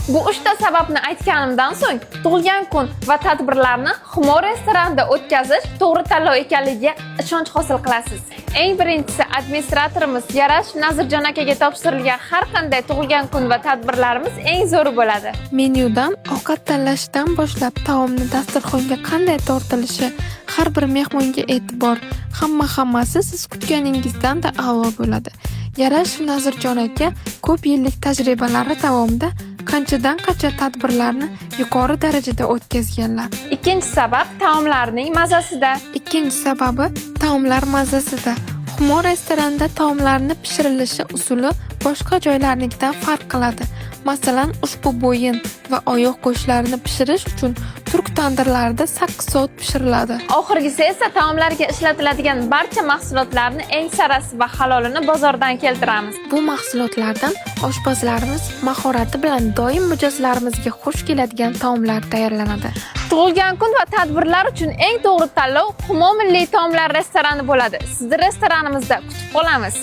Bu 3 ta sababni aytganimdan so'ng, tug'ilgan kun va tadbirlarni Humo restoranida o'tkazish to'g'ri tanlov ekanligiga ishonch hosil qilasiz. Eng birinchisi, administratorimiz Yarash Nazirjon akaga topshirilgan har qanday tug'ilgan kun va tadbirlarimiz eng zo'ri bo'ladi. Menyudan ovqat tanlashdan boshlab taomni dasturxonga qanday tortilishi, har bir mehmonga e'tibor, hammasi siz kutganingizdan-da a'lo bo'ladi. Yarash Nazirjon aka ko'p yillik tajribalari davomida qanchadan-qancha tadbirlarni yuqori darajada o'tkazganlar. Ikkinchi sabab taomlarning mazasida. Ikkinchi sababi taomlar mazasida. Humo restoranida taomlarni pishirilishi usuli boshqa joylarnikidan farq qiladi. Masalan, ushbu bo'yin va oyoq go'shtlarini pishirish uchun turk tandirlarida 8 soat pishiriladi. Oxirgisi esa taomlarga ishlatiladigan barcha mahsulotlarni eng sarasi va halolini bozordan keltiramiz. Bu mahsulotlardan oshpazlarimiz mahorati bilan doim mijozlarimizga xush keladigan taomlar tayyorlanadi. Tug'ilgan kun va tadbirlar uchun eng to'g'ri tanlov Humo Milliy taomlar restorani bo'ladi. Sizni restoranimizda kutib qolamiz.